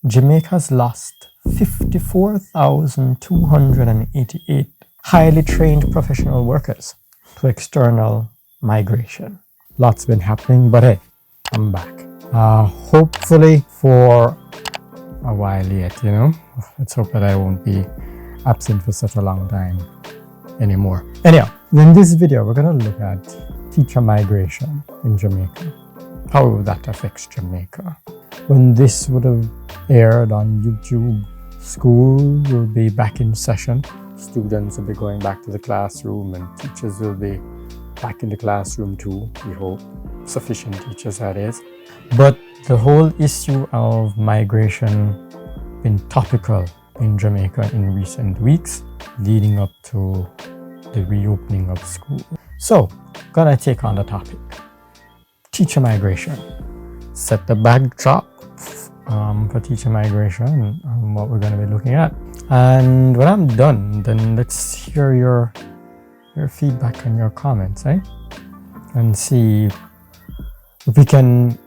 Jamaica's lost 54,288 highly trained professional workers to external migration. Lots been happening, but hey, I'm back. Hopefully for a while yet, Let's hope that I won't be absent for such a long time anymore. Anyhow, in this video, we're going to look at teacher migration in Jamaica. How that affects Jamaica. When this would have aired on YouTube, school will be back in session. Students will be going back to the classroom and teachers will be back in the classroom too, we hope. Sufficient teachers, that is. But the whole issue of migration been topical in Jamaica in recent weeks, leading up to the reopening of school. So, gonna take on the topic. Teacher migration. Set the backdrop for teacher migration and what we're going to be looking at. And when I'm done, then let's hear your feedback and your comments, and see if we can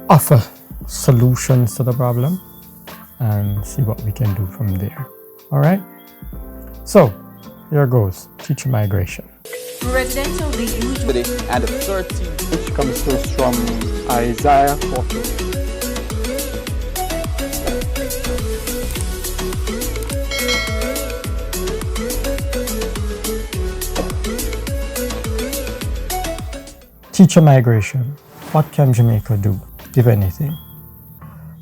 offer solutions to the problem and see what we can do from there. All right? So, here goes. Teacher migration. Residential usually and the 13th, which comes to us from Isaiah 40. Teacher migration. What can Jamaica do, if anything?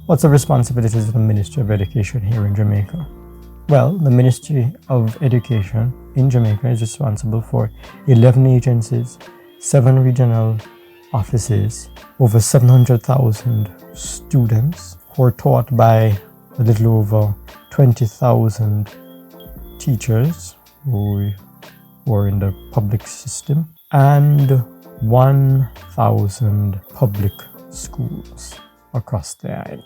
What's the responsibilities of the Ministry of Education here in Jamaica? Well, the Ministry of Education in Jamaica is responsible for 11 agencies, 7 regional offices, over 700,000 students who are taught by a little over 20,000 teachers who are in the public system, and 1,000 public schools across the island.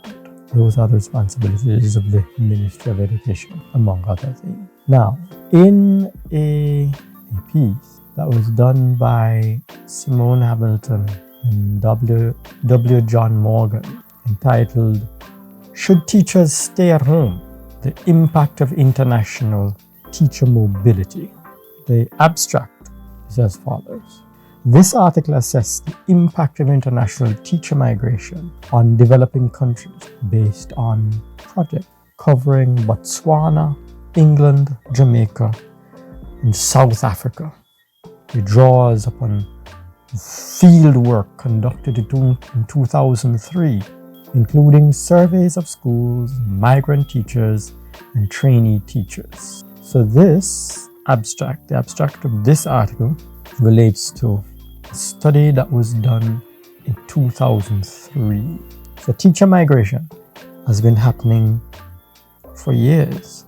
Those are the responsibilities of the Ministry of Education, among other things. Now, in a piece that was done by Simone Hamilton and W. John Morgan, entitled "Should Teachers Stay at Home? The Impact of International Teacher Mobility," the abstract is as follows. This article assessed the impact of international teacher migration on developing countries based on projects covering Botswana, England, Jamaica, and South Africa. It draws upon field work conducted in 2003, including surveys of schools, migrant teachers, and trainee teachers. So this abstract, the abstract of this article, relates to a study that was done in 2003. So teacher migration has been happening for years.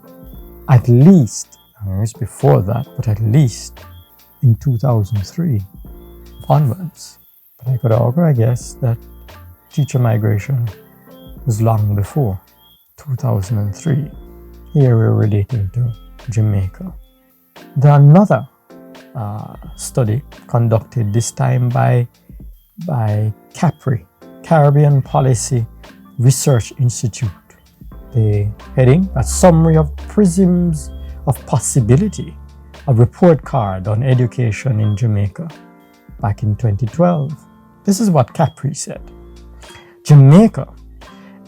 At least, I mean, it's before that, but at least in 2003 onwards. But I could argue, I guess, that teacher migration was long before 2003. Here we're relating to Jamaica. There's another study conducted this time by CAPRI, Caribbean Policy Research Institute. The heading, a summary of prisms of possibility, a report card on education in Jamaica back in 2012. This is what CAPRI said. Jamaica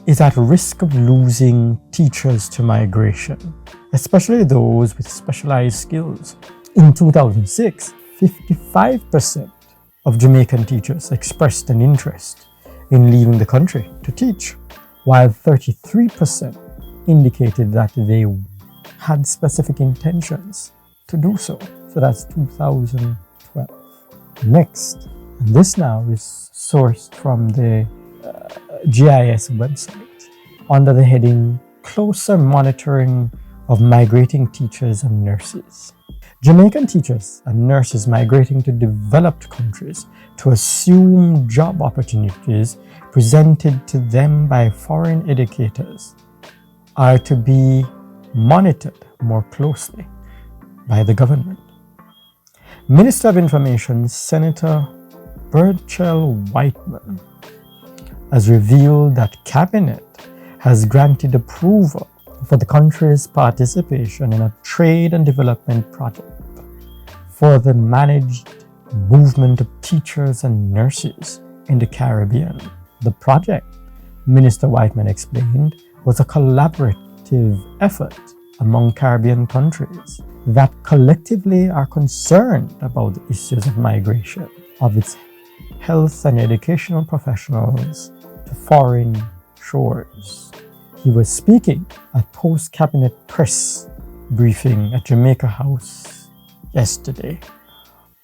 is at risk of losing teachers to migration, especially those with specialized skills. In 2006, 55% of Jamaican teachers expressed an interest in leaving the country to teach, while 33% indicated that they had specific intentions to do so. So that's 2012. Next, and this now is sourced from the GIS website under the heading Closer Monitoring of Migrating Teachers and Nurses. Jamaican teachers and nurses migrating to developed countries to assume job opportunities presented to them by foreign educators are to be monitored more closely by the government. Minister of Information Senator Burchell Whiteman has revealed that Cabinet has granted approval for the country's participation in a trade and development project for the managed movement of teachers and nurses in the Caribbean. The project, Minister Whiteman explained, was a collaborative effort among Caribbean countries that collectively are concerned about the issues of migration of its health and educational professionals to foreign shores. He was speaking at post-cabinet press briefing at Jamaica House yesterday,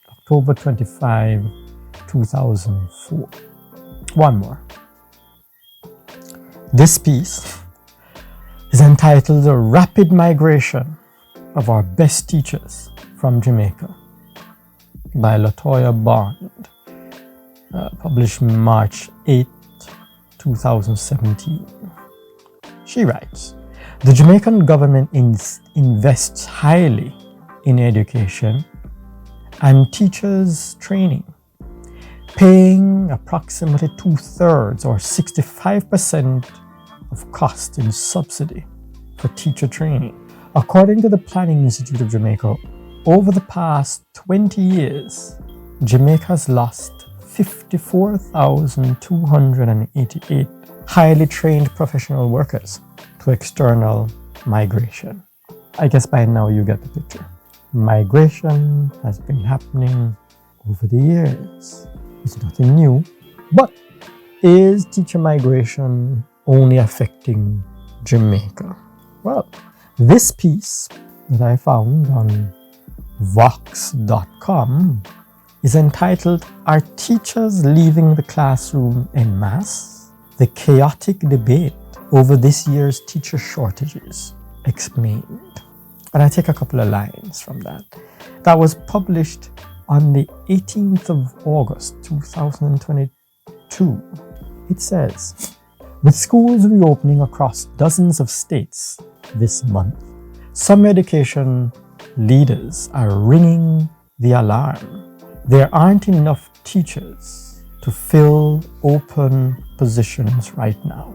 October 25, 2004. One more. This piece is entitled The Rapid Migration of Our Best Teachers from Jamaica by Latoya Bond, published March 8, 2017. She writes, the Jamaican government invests highly in education and teachers training, paying approximately 2/3 or 65% of cost in subsidy for teacher training. According to the Planning Institute of Jamaica, over the past 20 years, Jamaica has lost 54,288 highly trained professional workers to external migration. I guess by now you get the picture. Migration has been happening over the years. It's nothing new, but is teacher migration only affecting Jamaica? Well, this piece that I found on Vox.com is entitled, Are Teachers Leaving the Classroom en Masse? The Chaotic Debate Over This Year's Teacher Shortages Explained. And I take a couple of lines from that. That was published on the 18th of August 2022. It says, with schools reopening across dozens of states this month, some education leaders are ringing the alarm. There aren't enough teachers to fill open positions right now.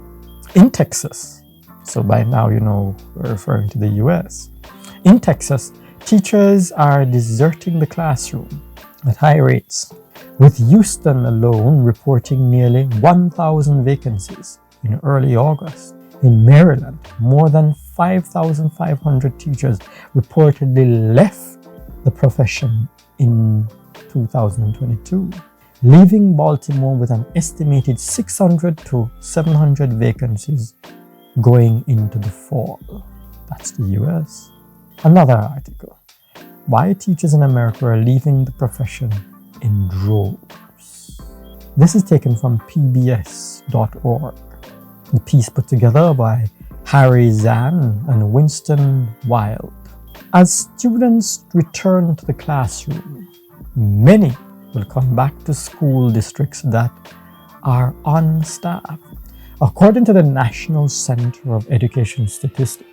In Texas, so by now you know we're referring to the US. In Texas, teachers are deserting the classroom at high rates, with Houston alone reporting nearly 1,000 vacancies in early August. In Maryland, more than 5,500 teachers reportedly left the profession in 2022, leaving Baltimore with an estimated 600 to 700 vacancies going into the fall. That's the US. Another article. Why teachers in America are leaving the profession in droves. This is taken from pbs.org. The piece put together by Harry Zahn and Winston Wild. As students return to the classroom, many will come back to school districts that are unstaffed. According to the National Center of Education Statistics,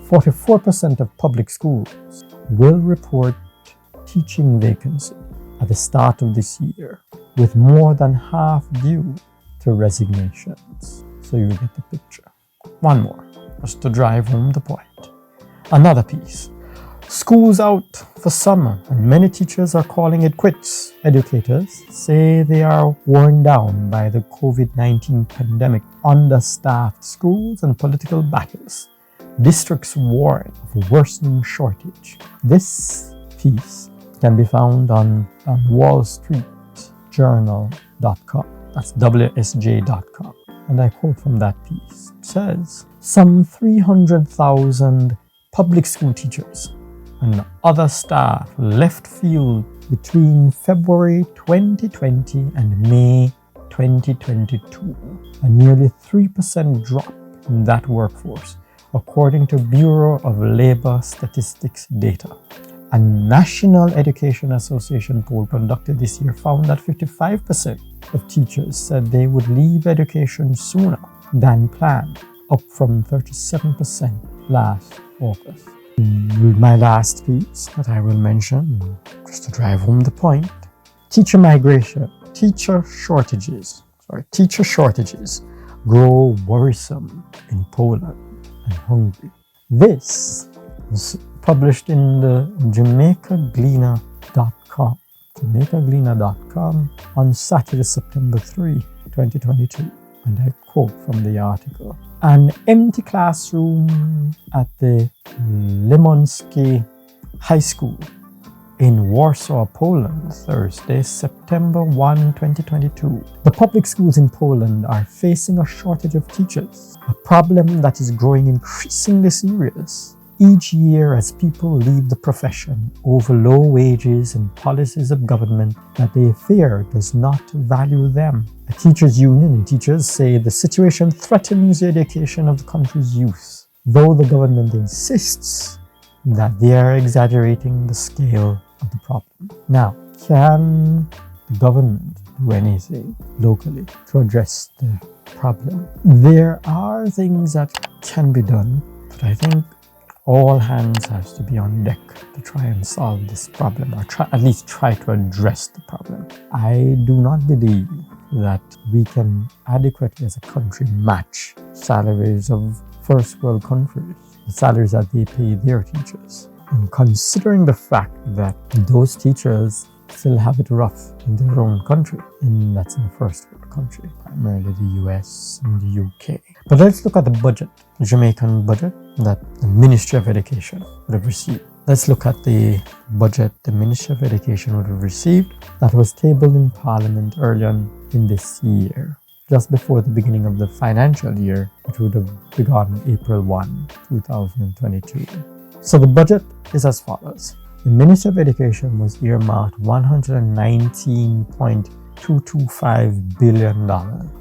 44% of public schools will report teaching vacancies at the start of this year, with more than half due to resignations. So you get the picture. One more, just to drive home the point. Another piece. School's out for summer and many teachers are calling it quits. Educators say they are worn down by the COVID-19 pandemic, understaffed schools and political battles. Districts warn of worsening shortage. This piece can be found on wallstreetjournal.com. That's WSJ.com. And I quote from that piece. It says, some 300,000 public school teachers and other staff left field between February 2020 and May 2022, a nearly 3% drop in that workforce, according to Bureau of Labor Statistics data. A National Education Association poll conducted this year found that 55% of teachers said they would leave education sooner than planned, up from 37% last August. My last piece that I will mention, just to drive home the point, teacher shortages grow worrisome in Poland and Hungary. This was published in the JamaicaGleaner.com. JamaicaGleaner.com on Saturday, September 3, 2022. And I quote from the article. An empty classroom at the Lemonski High School in Warsaw, Poland, Thursday, September 1, 2022. The public schools in Poland are facing a shortage of teachers, a problem that is growing increasingly serious each year as people leave the profession over low wages and policies of government that they fear does not value them. A teachers' union and teachers say the situation threatens the education of the country's youth, though the government insists that they are exaggerating the scale of the problem. Now, can the government do anything locally to address the problem? There are things that can be done, but I think all hands has to be on deck to try and solve this problem, or at least try to address the problem. I do not believe that we can adequately as a country match salaries of first world countries, the salaries that they pay their teachers. And considering the fact that those teachers still have it rough in their own country, and that's in the first world country, primarily the US and the UK. But let's look at the budget, the Jamaican budget that the Ministry of Education would have received. Let's look at the budget the Ministry of Education would have received that was tabled in Parliament earlier in this year, just before the beginning of the financial year, which would have begun April 1, 2022. So the budget is as follows. The Ministry of Education was earmarked $119.225 billion.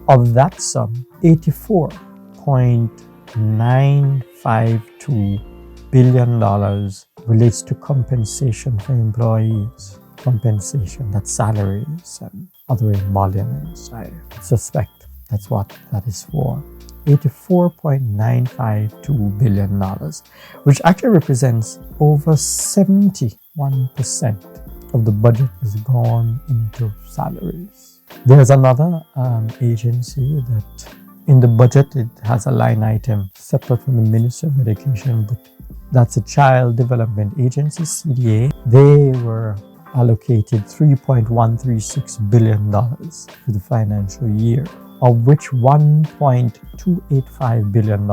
Of that sum, $84.952 billion relates to compensation for employees. Compensation, that's salaries and other emoluments. I suspect that's what that is for. $84.952 billion, which actually represents over 71% of the budget has gone into salaries. There's another agency that in the budget, it has a line item separate from the Ministry of Education, but that's a Child Development Agency, CDA. They were allocated $3.136 billion for the financial year, of which $1.285 billion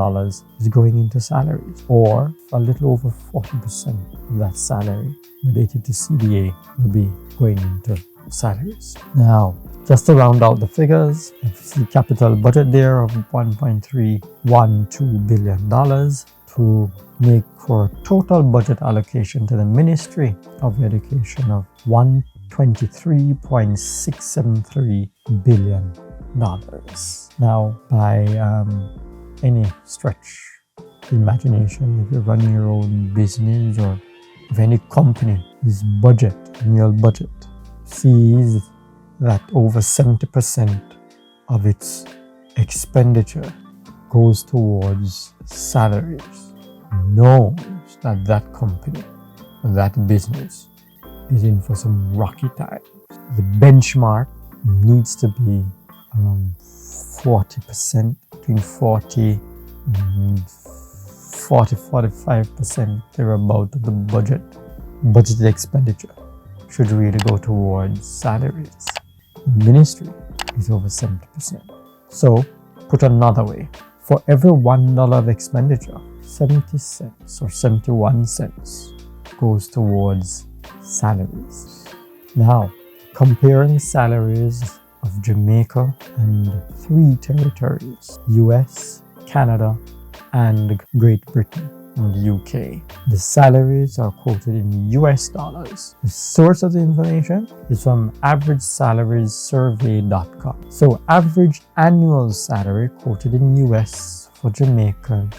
is going into salaries, or a little over 40% of that salary related to CDA will be going into salaries. Now, just to round out the figures, the capital budget there of $1.312 billion to make for total budget allocation to the Ministry of Education of $123.673 billion. Now, by any stretch of the imagination, if you're running your own business or if any company, this budget, annual budget, sees that over 70% of its expenditure goes towards salaries, knows that that company, that business is in for some rocky times. The benchmark needs to be around 40%, between 40 and 45% thereabout of the budgeted expenditure should really go towards salaries. The ministry is over 70%. So, put another way, for every $1 of expenditure, 70 cents or 71 cents goes towards salaries. Now, comparing salaries of Jamaica and 3 territories, US, Canada, and Great Britain and the UK. The salaries are quoted in US dollars. The source of the information is from averagesalaries.survey.com. So average annual salary quoted in US for Jamaican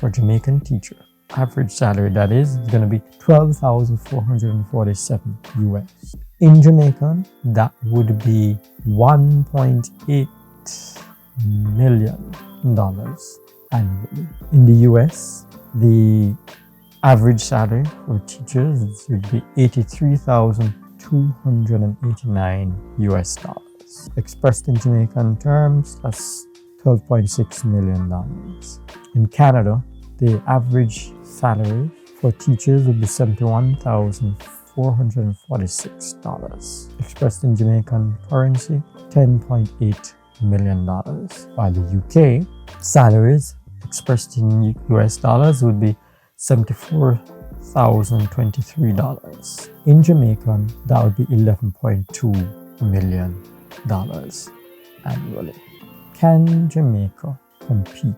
teacher. Average salary, that is going to be $12,447 US. In Jamaican, that would be $1.8 million annually. In the US, the average salary for teachers would be $83,289 US. Expressed in Jamaican terms, that's $12.6 million. In Canada, the average salary for teachers would be $71,446. Expressed in Jamaican currency, $10.8 million. While the UK salaries expressed in US dollars would be $74,023. In Jamaican, that would be $11.2 million annually. Can Jamaica compete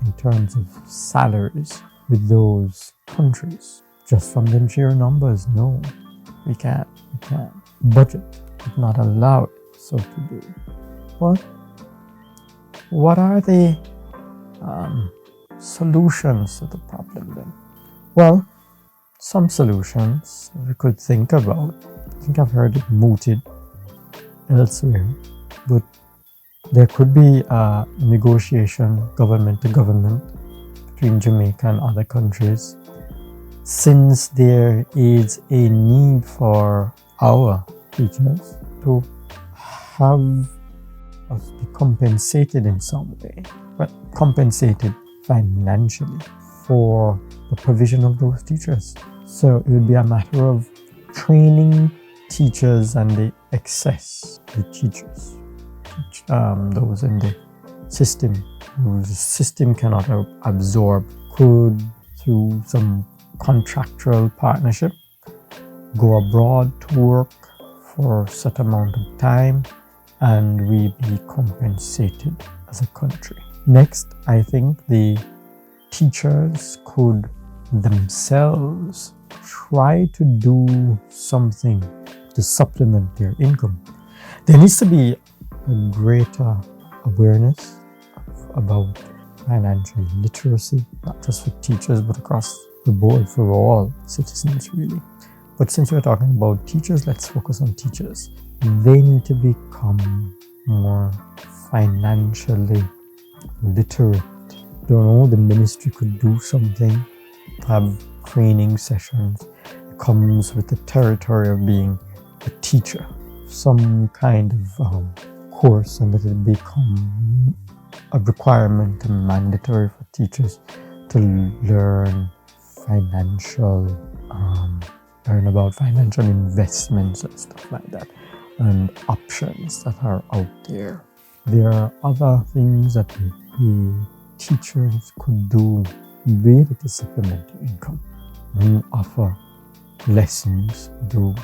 in terms of salaries with those countries? Just from the sheer numbers, no, we can't. Budget would not allow it so to do. But what are the solutions to the problem then? Well, some solutions we could think about. I think I've heard it mooted elsewhere, but there could be a negotiation, government to government, between Jamaica and other countries, since there is a need for our teachers to have us be compensated in some way, but compensated financially for the provision of those teachers. So it would be a matter of training teachers and the excess the teachers, those in the system whose system cannot absorb, could through some contractual partnership go abroad to work for a set amount of time and we be compensated as a country. Next, I think the teachers could themselves try to do something to supplement their income. There needs to be a greater awareness about financial literacy, not just for teachers, but across the board for all citizens, really. But since we're talking about teachers, let's focus on teachers. They need to become more financially literate. Don't know, the ministry could do something, have training sessions. It comes with the territory of being a teacher, some kind of course, and that it become a requirement and mandatory for teachers to learn about financial investments and stuff like that, and options that are out there. There are other things that the teachers could do really to supplement their income. We offer lessons, do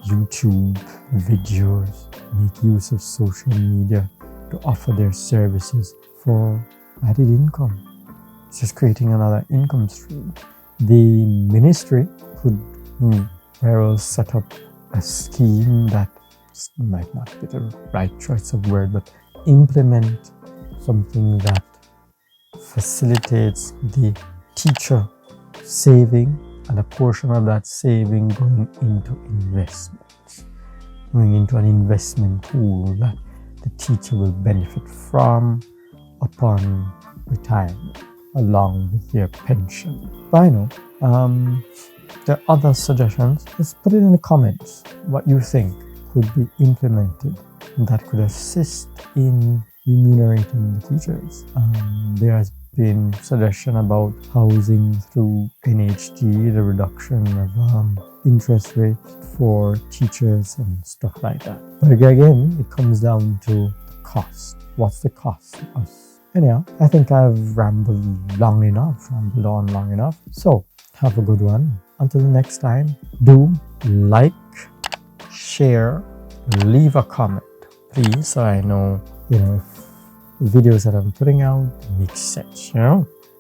YouTube videos, make use of social media to offer their services for added income. It's just creating another income stream. The ministry could very well set up a scheme that might not be the right choice of word, but implement something that facilitates the teacher saving and a portion of that saving going into investments, going into an investment pool that the teacher will benefit from upon retirement, along with their pension. But I know there are other suggestions. Let's put it in the comments what you think could be implemented that could assist in remunerating the teachers. There has been suggestion about housing through NHG, the reduction of interest rates for teachers and stuff like that. But again, it comes down to the cost. What's the cost to us? Anyhow, I think I've rambled on long enough. So, have a good one. Until next time, do like, share, leave a comment, please, so I know, if the videos that I'm putting out make sense,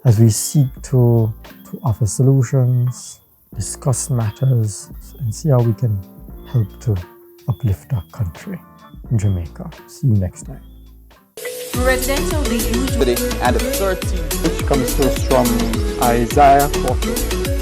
as we seek to offer solutions, discuss matters, and see how we can help to uplift our country, Jamaica. See you next time. Residential the usual. And 13, which comes to us from Isaiah 40.